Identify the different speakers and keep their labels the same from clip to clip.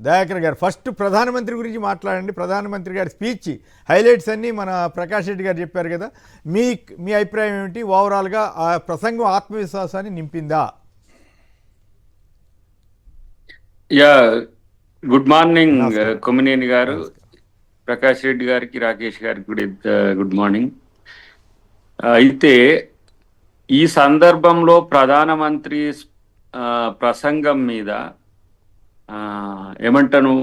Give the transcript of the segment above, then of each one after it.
Speaker 1: దయాకర్ గారు ఫస్ట్ ప్రధానమంత్రి గురించి మాట్లాడండి. ప్రధానమంత్రి గారి స్పీచ్ హైలైట్స్ అన్నీ మన ప్రకాష్ రెడ్డి గారు చెప్పారు కదా, మీ మీ అభిప్రాయం ఏమిటి? ఓవరాల్గా ఆ ప్రసంగం ఆత్మవిశ్వాసాన్ని నింపిందా?
Speaker 2: యా, గుడ్ మార్నింగ్
Speaker 1: నమస్కారం.
Speaker 2: కొమ్మినేని గారు,
Speaker 1: నమస్కారం.
Speaker 2: ప్రకాష్ రెడ్డి గారికి, రాకేష్ గారికి గుడ్ మార్నింగ్. అయితే ఈ సందర్భంలో ప్రధానమంత్రి ప్రసంగం మీద ఏమంటాను,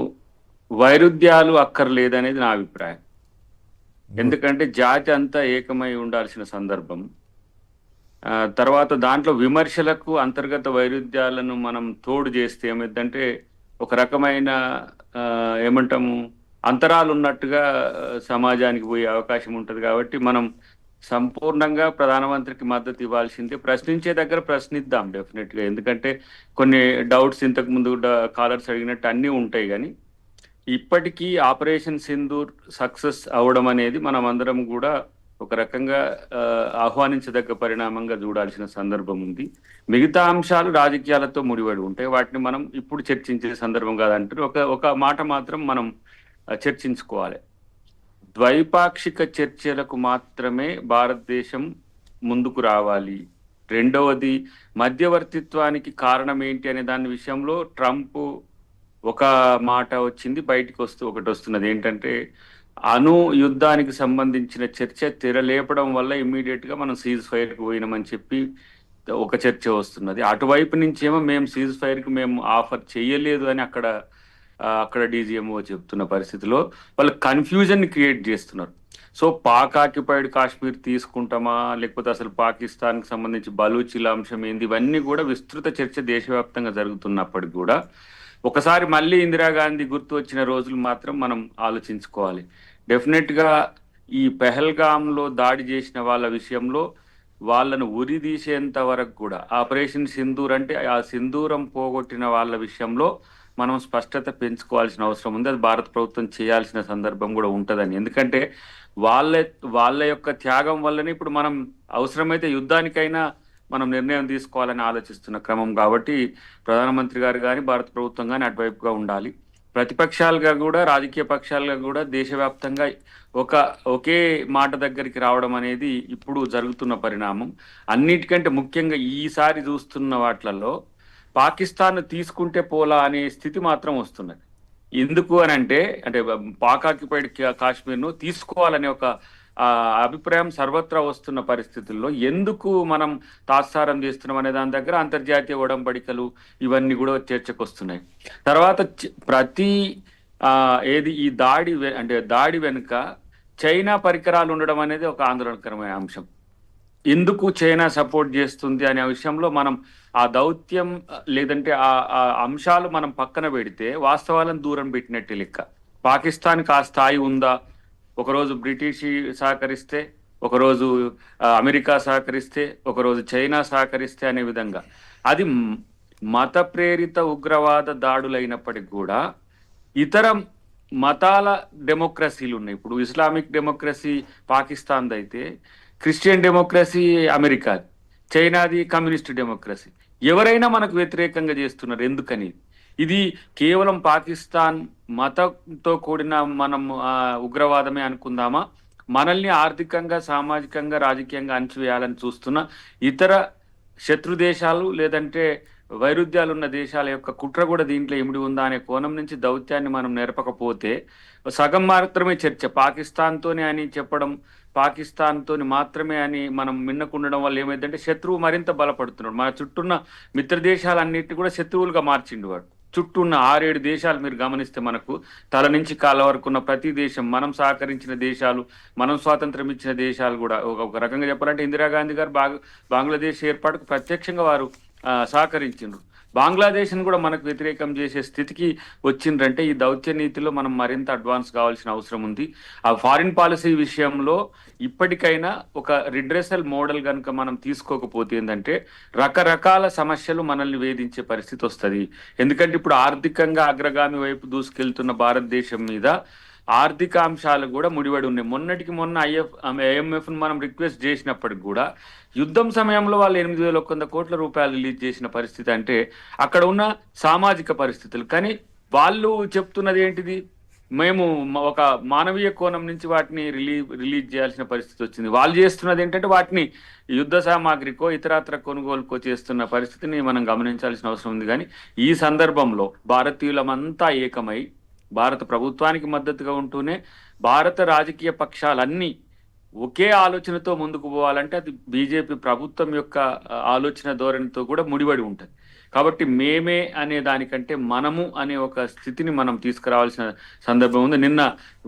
Speaker 2: వైరుధ్యాలు అక్కర్లేదనేది నా అభిప్రాయం. ఎందుకంటే జాతి అంతా ఏకమై ఉండాల్సిన సందర్భం. తర్వాత దాంట్లో విమర్శలకు అంతర్గత వైరుధ్యాలను మనం తోడు చేస్తే ఏమైందంటే ఒక రకమైన ఏమంటాము, అంతరాలు ఉన్నట్టుగా సమాజానికి పోయే అవకాశం ఉంటుంది. కాబట్టి మనం సంపూర్ణంగా ప్రధానమంత్రికి మద్దతు ఇవ్వాల్సిందే. ప్రశ్నించే దగ్గర ప్రశ్నిద్దాం డెఫినెట్గా, ఎందుకంటే కొన్ని డౌట్స్ ఇంతకు ముందు కాలర్స్ అడిగినట్టు అన్నీ ఉంటాయి. కానీ ఇప్పటికీ ఆపరేషన్ సింధూర్ సక్సెస్ అవ్వడం అనేది మనం అందరం కూడా ఒక రకంగా ఆహ్వానించదగ్గ పరిణామంగా చూడాల్సిన సందర్భం ఉంది. మిగతా అంశాలు రాజకీయాలతో ముడిపడి ఉంటాయి, వాటిని మనం ఇప్పుడు చర్చించే సందర్భం కాదంటారు. ఒక మాట మాత్రం మనం చర్చించుకోవాలి. ద్వైపాక్షిక చర్చలకు మాత్రమే భారతదేశం ముందుకు రావాలి. రెండవది, మధ్యవర్తిత్వానికి కారణం ఏంటి అనే దాని విషయంలో ట్రంప్ ఒక మాట వచ్చింది, బయటికి ఒకటి వస్తున్నది. ఏంటంటే అణు యుద్ధానికి సంబంధించిన చర్చ తెరలేపడం వల్ల ఇమ్మీడియట్ గా మనం సీజ్ ఫైర్ కి పోయినామని చెప్పి ఒక చర్చ వస్తున్నది. అటువైపు నుంచేమో మేము సీజ్ ఫైర్ కి మేము ఆఫర్ చేయలేదు అని అక్కడ డీజీఎంఓ చెప్తున్న పరిస్థితిలో వాళ్ళు కన్ఫ్యూజన్ క్రియేట్ చేస్తున్నారు. సో పాక్ ఆక్యుపైడ్ కాశ్మీర్ తీసుకుంటామా, లేకపోతే అసలు పాకిస్తాన్కి సంబంధించి బలూచీల అంశం ఏంది, ఇవన్నీ కూడా విస్తృత చర్చ దేశవ్యాప్తంగా జరుగుతున్నప్పటికీ కూడా ఒకసారి మళ్ళీ ఇందిరాగాంధీ గుర్తు వచ్చిన రోజులు మాత్రం మనం ఆలోచించుకోవాలి. డెఫినెట్ గా ఈ పెహల్గాంలో దాడి చేసిన వాళ్ళ విషయంలో వాళ్ళను ఉరి తీసేంత వరకు కూడా ఆపరేషన్ సింధూర్ అంటే ఆ సింధూరం పోగొట్టిన వాళ్ళ విషయంలో మనం స్పష్టత పెంచుకోవాల్సిన అవసరం ఉంది. అది భారత ప్రభుత్వం చేయాల్సిన సందర్భం కూడా ఉంటుందని. ఎందుకంటే వాళ్ళ యొక్క త్యాగం వల్లనే ఇప్పుడు మనం అవసరమైతే యుద్ధానికైనా మనం నిర్ణయం తీసుకోవాలని ఆలోచిస్తున్న క్రమం. కాబట్టి ప్రధానమంత్రి గారు కానీ భారత ప్రభుత్వం కానీ అటువైపుగా ఉండాలి. ప్రతిపక్షాలుగా కూడా, రాజకీయ పక్షాలుగా కూడా దేశవ్యాప్తంగా ఒకే మాట దగ్గరికి రావడం అనేది ఇప్పుడు జరుగుతున్న పరిణామం. అన్నిటికంటే ముఖ్యంగా ఈసారి చూస్తున్న వాటిలలో పాకిస్తాన్ తీసుకుంటే పోలా అనే స్థితి మాత్రం వస్తున్నది. ఎందుకు అని అంటే పాక్ ఆక్యుపైడ్ కాశ్మీర్ను తీసుకోవాలనే ఒక అభిప్రాయం సర్వత్రా వస్తున్న పరిస్థితుల్లో ఎందుకు మనం తాత్సారం చేస్తున్నాం అనే దాని దగ్గర అంతర్జాతీయ ఒడంబడికలు ఇవన్నీ కూడా చర్చకు వస్తున్నాయి. తర్వాత ప్రతి ఈ దాడి వెనుక చైనా పరికరాలు ఉండడం అనేది ఒక ఆందోళనకరమైన అంశం. ఎందుకు చైనా సపోర్ట్ చేస్తుంది అనే విషయంలో మనం ఆ దౌత్యం లేదంటే ఆ అంశాలు మనం పక్కన పెడితే వాస్తవాలను దూరం పెట్టినట్టు లెక్క. పాకిస్తాన్కి ఆ స్థాయి ఉందా? ఒకరోజు బ్రిటిష్ సహకరిస్తే, ఒకరోజు అమెరికా సహకరిస్తే, ఒకరోజు చైనా సహకరిస్తే అనే విధంగా అది మత ప్రేరిత ఉగ్రవాద దాడులైనప్పటికీ కూడా ఇతర మతాల డెమోక్రసీలు ఉన్నాయి. ఇప్పుడు ఇస్లామిక్ డెమోక్రసీ పాకిస్తాన్ అయితే, క్రిస్టియన్ డెమోక్రసీ అమెరికా, చైనాది కమ్యూనిస్ట్ డెమోక్రసీ. ఎవరైనా మనకు వ్యతిరేకంగా చేస్తున్నారు. ఎందుకని? ఇది కేవలం పాకిస్తాన్ మతంతో కూడిన మనం ఉగ్రవాదమే అనుకుందామా? మనల్ని ఆర్థికంగా, సామాజికంగా, రాజకీయంగా అణచివేయాలని చూస్తున్న ఇతర శత్రు దేశాలు లేదంటే వైరుధ్యాలున్న దేశాల యొక్క కుట్ర కూడా దీంట్లో ఇమిడి ఉందా అనే కోణం నుంచి దౌత్యాన్ని మనం నేర్పకపోతే సగం మాత్రమే చర్చ పాకిస్తాన్తోనే అని చెప్పడం, పాకిస్తాన్తోని మాత్రమే అని మనం మిన్నకుండడం వల్ల ఏమైందంటే శత్రువు మరింత బలపడుతున్నాడు. మన చుట్టూన్న మిత్ర దేశాలన్నిటి కూడా శత్రువులుగా మార్చిండు వాడు. చుట్టూ ఉన్న 6-7 దేశాలు మీరు గమనిస్తే మనకు తల నుంచి కాళ్ళ వరకు ఉన్న ప్రతి దేశం, మనం సహకరించిన దేశాలు, మనం స్వాతంత్రం ఇచ్చిన దేశాలు కూడా ఒక రకంగా చెప్పాలంటే ఇందిరాగాంధీ గారు బంగ్లాదేశ్ ఏర్పాటుకు ప్రత్యక్షంగా వారు సహకరించిండ్రు. బంగ్లాదేశ్ని కూడా మనకు వ్యతిరేకం చేసే స్థితికి వచ్చిండ్రంటే ఈ దౌత్య నీతిలో మనం మరింత అడ్వాన్స్ కావాల్సిన అవసరం ఉంది. ఆ ఫారిన్ పాలసీ విషయంలో ఇప్పటికైనా ఒక రిడ్రెసల్ మోడల్ కనుక మనం తీసుకోకపోతే ఏంటంటే రకరకాల సమస్యలు మనల్ని వేధించే పరిస్థితి వస్తుంది. ఎందుకంటే ఇప్పుడు ఆర్థికంగా అగ్రగామి వైపు దూసుకెళ్తున్న భారతదేశం మీద ఆర్థిక అంశాలు కూడా ముడిపడి ఉన్నాయి. మొన్నటికి మొన్న ఐఎంఎఫ్ మనం రిక్వెస్ట్ చేసినప్పటికి కూడా యుద్ధం సమయంలో వాళ్ళు 8,100 కోట్ల రూపాయలు రిలీజ్ చేసిన పరిస్థితి అంటే అక్కడ ఉన్న సామాజిక పరిస్థితులు. కానీ వాళ్ళు చెప్తున్నది ఏంటిది, మేము ఒక మానవీయ కోణం నుంచి వాటిని రిలీజ్ చేయాల్సిన పరిస్థితి వచ్చింది. వాళ్ళు చేస్తున్నది ఏంటంటే వాటిని యుద్ధ సామాగ్రికో ఇతరత్ర కొనుగోలుకో చేస్తున్న పరిస్థితిని మనం గమనించాల్సిన అవసరం ఉంది. కానీ ఈ సందర్భంలో భారతీయులమంతా ఏకమై భారత ప్రభుత్వానికి మద్దతుగా ఉంటూనే భారత రాజకీయ పక్షాలన్నీ ఒకే ఆలోచనతో ముందుకు పోవాలంటే అది బీజేపీ ప్రభుత్వం యొక్క ఆలోచన ధోరణితో కూడా ముడిపడి ఉంటుంది. కాబట్టి మేమే అనే దానికంటే మనము అనే ఒక స్థితిని మనం తీసుకురావాల్సిన సందర్భం ఉంది. నిన్న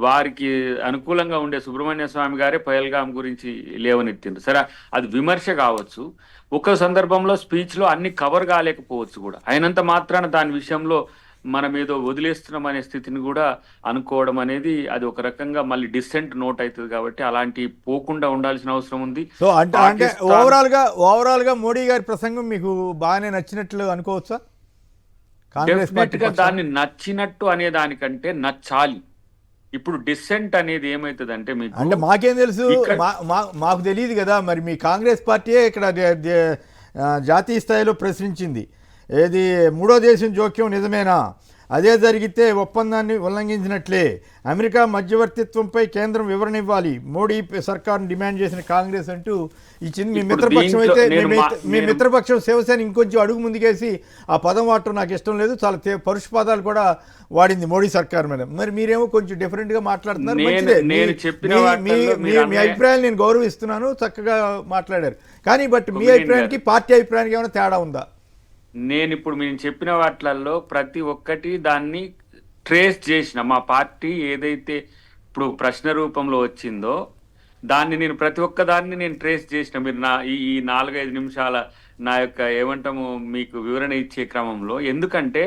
Speaker 2: వారికి అనుకూలంగా ఉండే సుబ్రహ్మణ్య స్వామి గారే పహల్గాం గురించి లేవనెత్తిండ్రు. సరే, అది విమర్శ కావచ్చు, ఒక సందర్భంలో స్పీచ్లో అన్ని కవర్ కాలేకపోవచ్చు కూడా. అయినంత మాత్రాన దాని విషయంలో మనం ఏదో వదిలేస్తున్నాం అనే స్థితిని కూడా అనుకోవడం అనేది అది ఒక రకంగా మళ్ళీ డిసెంట్ నోట్ అవుతుంది. కాబట్టి అలాంటి పోకుండా ఉండాల్సిన అవసరం ఉంది.
Speaker 1: సో అంటే ఓవరాల్ గా మోడీ గారి ప్రసంగం మీకు బాగానే నచ్చినట్లు అనుకోవచ్చా? కాంగ్రెస్ పార్టీ
Speaker 2: దాన్ని నచ్చినట్టు అనే దానికంటే నచ్చాలి. ఇప్పుడు డిసెంట్ అనేది ఏమవుతుందంటే మీకు
Speaker 1: అంటే మాకేం తెలుసు, మాకు తెలియదు కదా. మరి మీ కాంగ్రెస్ పార్టీయే ఇక్కడ జాతీయ స్థాయిలో ప్రశ్నించింది. ఏది మూడో దేశం జోక్యం నిజమేనా? అదే జరిగితే ఒప్పందాన్ని ఉల్లంఘించినట్లే. అమెరికా మధ్యవర్తిత్వంపై కేంద్రం వివరణ ఇవ్వాలి, మోడీ సర్కార్ను డిమాండ్ చేసిన కాంగ్రెస్ అంటూ ఇచ్చింది. మీ మిత్రపక్షం అయితే మీ మిత్రపక్షం శివసేన ఇంకొంచెం అడుగు ముందుకేసి ఆ పదం వాడటం నాకు ఇష్టం లేదు, చాలా పరుష పదాలు కూడా వాడింది మోడీ సర్కార్ మీద. మరి మీరేమో కొంచెం డిఫరెంట్ గా మాట్లాడుతున్నారు. మీ అభిప్రాయాలు నేను గౌరవిస్తున్నాను, చక్కగా మాట్లాడారు. కానీ బట్ మీ అభిప్రాయానికి పార్టీ అభిప్రాయానికి ఏమైనా తేడా ఉందా?
Speaker 2: నేను ఇప్పుడు మీరు చెప్పిన వాటిల్లో ప్రతి ఒక్కటి దాన్ని ట్రేస్ చేసిన, మా పార్టీ ఏదైతే ఇప్పుడు ప్రశ్న రూపంలో వచ్చిందో దాన్ని నేను ప్రతి ఒక్క దాన్ని నేను ట్రేస్ చేసిన. మీరు నా ఈ 4-5 నిమిషాల నా యొక్క ఏమంటాము మీకు వివరణ ఇచ్చే క్రమంలో, ఎందుకంటే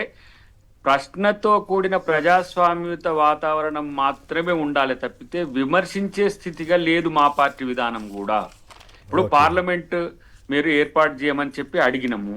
Speaker 2: ప్రశ్నతో కూడిన ప్రజాస్వామ్యత వాతావరణం మాత్రమే ఉండాలి తప్పితే విమర్శించే స్థితిగా లేదు మా పార్టీ విధానం కూడా. ఇప్పుడు పార్లమెంట్ మీరు ఏర్పాటు చేయమని చెప్పి అడిగినాము,